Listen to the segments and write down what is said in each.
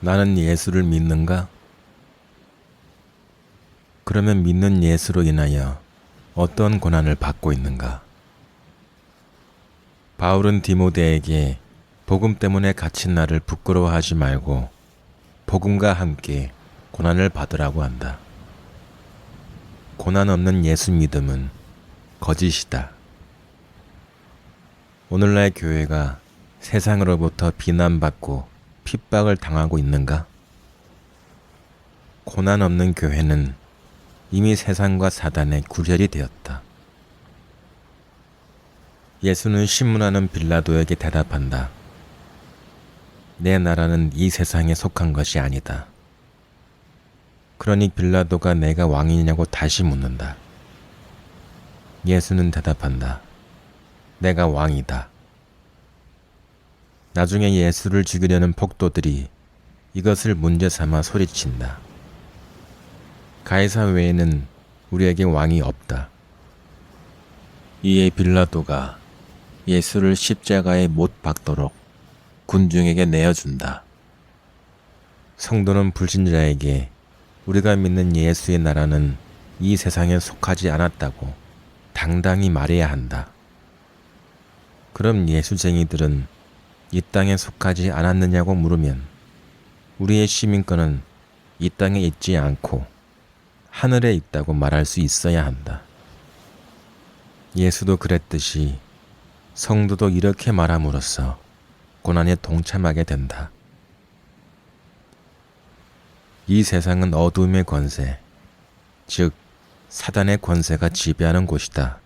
나는 예수를 믿는가? 그러면 믿는 예수로 인하여 어떤 고난을 받고 있는가? 바울은 디모데에게 복음 때문에 갇힌 나를 부끄러워하지 말고 복음과 함께 고난을 받으라고 한다. 고난 없는 예수 믿음은 거짓이다. 오늘날 교회가 세상으로부터 비난받고 핍박을 당하고 있는가? 고난 없는 교회는 이미 세상과 사단의 구별이 되었다. 예수는 신문하는 빌라도에게 대답한다. 내 나라는 이 세상에 속한 것이 아니다. 그러니 빌라도가 내가 왕이냐고 다시 묻는다. 예수는 대답한다. 내가 왕이다. 나중에 예수를 죽이려는 폭도들이 이것을 문제 삼아 소리친다. 가이사 외에는 우리에게 왕이 없다. 이에 빌라도가 예수를 십자가에 못 박도록 군중에게 내어준다. 성도는 불신자에게 우리가 믿는 예수의 나라는 이 세상에 속하지 않았다고 당당히 말해야 한다. 그럼 예수쟁이들은 이 땅에 속하지 않았느냐고 물으면 우리의 시민권은 이 땅에 있지 않고 하늘에 있다고 말할 수 있어야 한다. 예수도 그랬듯이 성도도 이렇게 말함으로써 고난에 동참하게 된다. 이 세상은 어둠의 권세, 즉 사단의 권세가 지배하는 곳이다.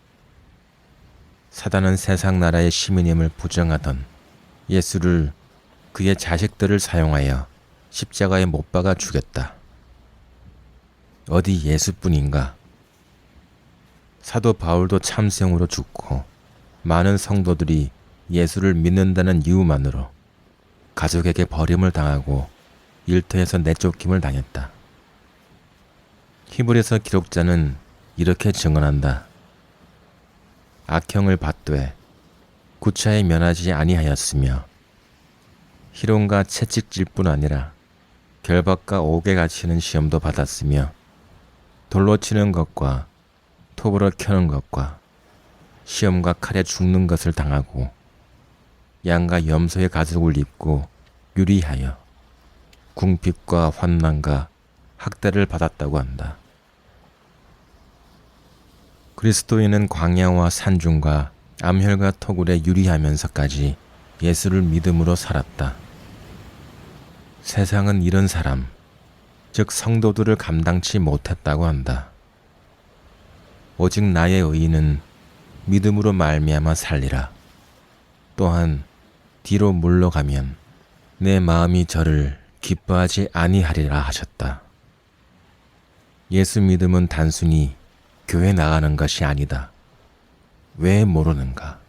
사단은 세상 나라의 시민임을 부정하던 예수를 그의 자식들을 사용하여 십자가에 못 박아 죽였다. 어디 예수뿐인가? 사도 바울도 참생으로 죽고 많은 성도들이 예수를 믿는다는 이유만으로 가족에게 버림을 당하고 일터에서 내쫓김을 당했다. 히브리서 기록자는 이렇게 증언한다. 악형을 받되 구차에 면하지 아니하였으며 희롱과 채찍질 뿐 아니라 결박과 옥에 갇히는 시험도 받았으며 돌로 치는 것과 톱으로 켜는 것과 시험과 칼에 죽는 것을 당하고 양과 염소의 가죽을 입고 유리하여 궁핍과 환난과 학대를 받았다고 한다. 그리스도인은 광야와 산중과 암혈과 토굴에 유리하면서까지 예수를 믿음으로 살았다. 세상은 이런 사람, 즉 성도들을 감당치 못했다고 한다. 오직 나의 의인은 믿음으로 말미암아 살리라. 또한 뒤로 물러가면 내 마음이 저를 기뻐하지 아니하리라 하셨다. 예수 믿음은 단순히 교회 나가는 것이 아니다. 왜 모르는가?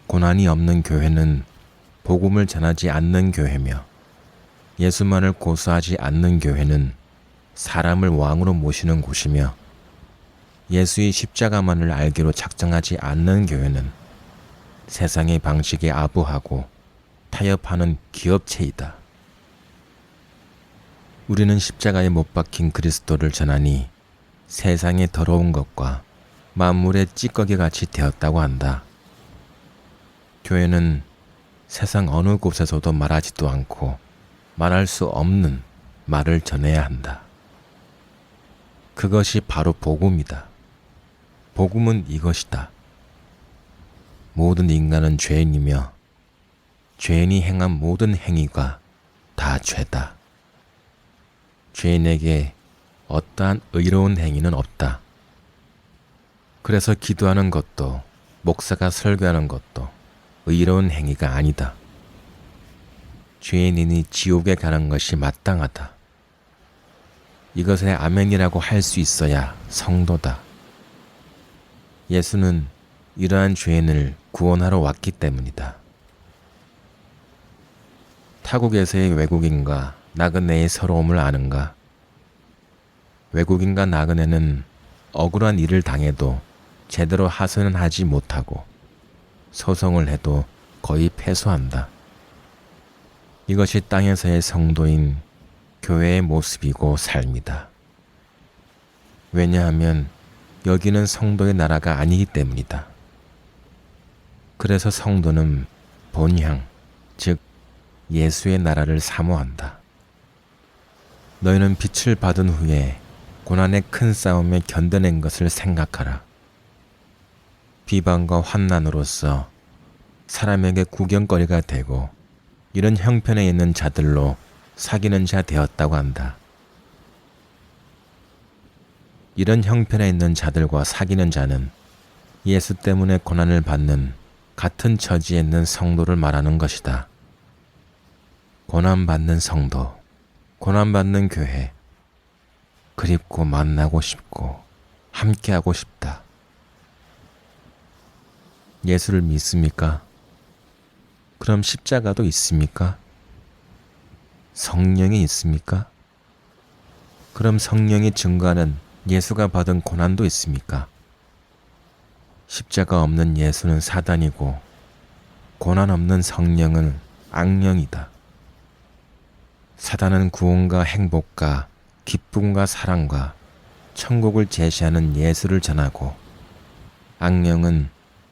고난이 없는 교회는 복음을 전하지 않는 교회며 예수만을 고수하지 않는 교회는 사람을 왕으로 모시는 곳이며 예수의 십자가만을 알기로 작정하지 않는 교회는 세상의 방식에 아부하고 타협하는 기업체이다. 우리는 십자가에 못 박힌 그리스도를 전하니 세상의 더러운 것과 만물의 찌꺼기같이 되었다고 한다. 교회는 세상 어느 곳에서도 말하지도 않고 말할 수 없는 말을 전해야 한다. 그것이 바로 복음이다. 복음은 이것이다. 모든 인간은 죄인이며 죄인이 행한 모든 행위가 다 죄다. 죄인에게 어떠한 의로운 행위는 없다. 그래서 기도하는 것도 목사가 설교하는 것도 의로운 행위가 아니다. 죄인이니 지옥에 가는 것이 마땅하다. 이것에 아멘이라고 할 수 있어야 성도다. 예수는 이러한 죄인을 구원하러 왔기 때문이다. 타국에서의 외국인과 나그네의 서러움을 아는가? 외국인과 나그네는 억울한 일을 당해도 제대로 하소연하지 못하고 소송을 해도 거의 패소한다. 이것이 땅에서의 성도인 교회의 모습이고 삶이다. 왜냐하면 여기는 성도의 나라가 아니기 때문이다. 그래서 성도는 본향, 즉 예수의 나라를 사모한다. 너희는 빛을 받은 후에 고난의 큰 싸움에 견뎌낸 것을 생각하라. 비방과 환난으로서 사람에게 구경거리가 되고 이런 형편에 있는 자들로 사귀는 자 되었다고 한다. 이런 형편에 있는 자들과 사귀는 자는 예수 때문에 고난을 받는 같은 처지에 있는 성도를 말하는 것이다. 고난받는 성도, 고난받는 교회, 그립고 만나고 싶고 함께하고 싶다. 예수를 믿습니까? 그럼 십자가도 있습니까? 성령이 있습니까? 그럼 성령이 증거하는 예수가 받은 고난도 있습니까? 십자가 없는 예수는 사단이고 고난 없는 성령은 악령이다. 사단은 구원과 행복과 기쁨과 사랑과 천국을 제시하는 예수를 전하고 악령은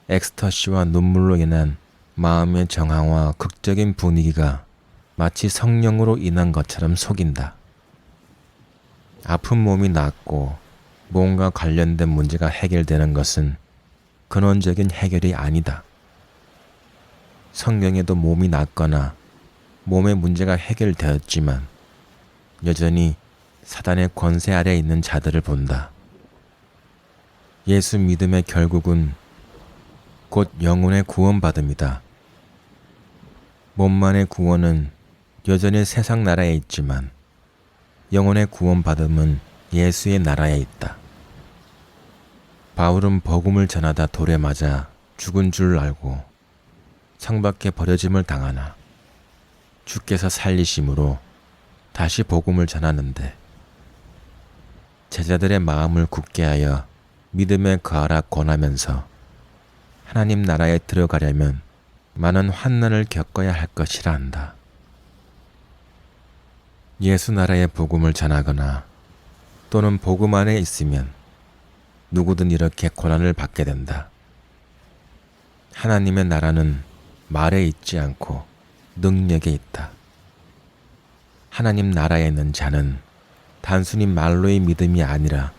엑스터시와 눈물로 인한 마음의 정황과 극적인 분위기가 마치 성령으로 인한 것처럼 속인다. 아픈 몸이 낫고 몸과 관련된 문제가 해결되는 것은 근원적인 해결이 아니다. 성경에도 몸이 낫거나 몸의 문제가 해결되었지만 여전히 사단의 권세 아래 있는 자들을 본다. 예수 믿음의 결국은 곧 영혼의 구원받음이다. 몸만의 구원은 여전히 세상 나라에 있지만 영혼의 구원받음은 예수의 나라에 있다. 바울은 복음을 전하다 돌에 맞아 죽은 줄 알고 성밖에 버려짐을 당하나 주께서 살리심으로 다시 복음을 전하는데 제자들의 마음을 굳게 하여 믿음에 거하라 권하면서 하나님 나라에 들어가려면 많은 환난을 겪어야 할 것이라 한다. 예수 나라의 복음을 전하거나 또는 복음 안에 있으면 누구든 이렇게 고난을 받게 된다. 하나님의 나라는 말에 있지 않고 능력에 있다. 하나님 나라에 있는 자는 단순히 말로의 믿음이 아니라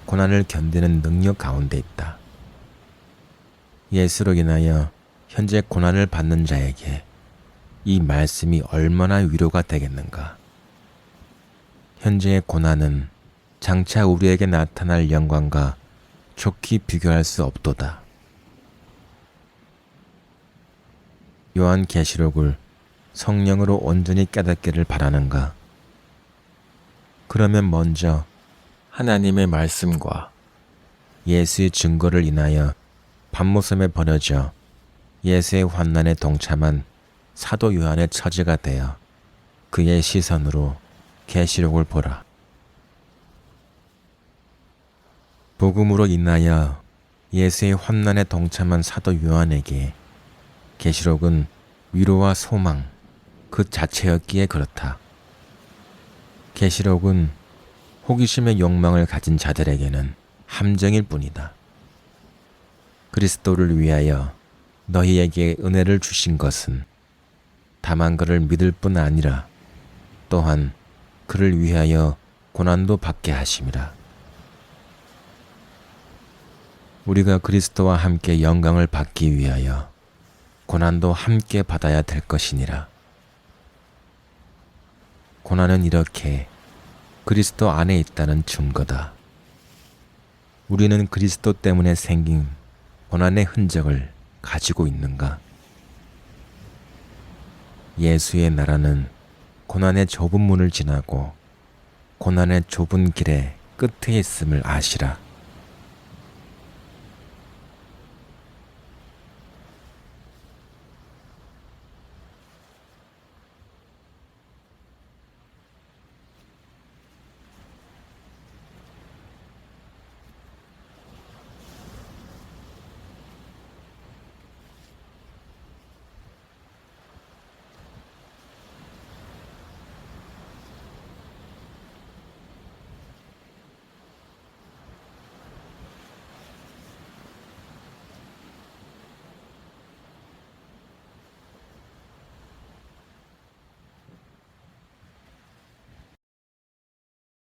고난을 견디는 능력 가운데 있다. 예수로 인하여 현재 고난을 받는 자에게 이 말씀이 얼마나 위로가 되겠는가. 현재의 고난은 장차 우리에게 나타날 영광과 좋게 비교할 수 없도다. 요한계시록을 성령으로 온전히 깨닫기를 바라는가? 그러면 먼저 하나님의 말씀과 예수의 증거를 인하여 밤모섬에 버려져 예수의 환난에 동참한 사도 요한의 처지가 되어 그의 시선으로 계시록을 보라. 복음으로 인하여 예수의 환난에 동참한 사도 요한에게 계시록은 위로와 소망 그 자체였기에 그렇다. 계시록은 호기심의 욕망을 가진 자들에게는 함정일 뿐이다. 그리스도를 위하여 너희에게 은혜를 주신 것은 다만 그를 믿을 뿐 아니라 또한 그를 위하여 고난도 받게 하심이라. 우리가 그리스도와 함께 영광을 받기 위하여 고난도 함께 받아야 될 것이니라. 고난은 이렇게 그리스도 안에 있다는 증거다. 우리는 그리스도 때문에 생긴 고난의 흔적을 가지고 있는가? 예수의 나라는 고난의 좁은 문을 지나고 고난의 좁은 길의 끝에 있음을 아시라.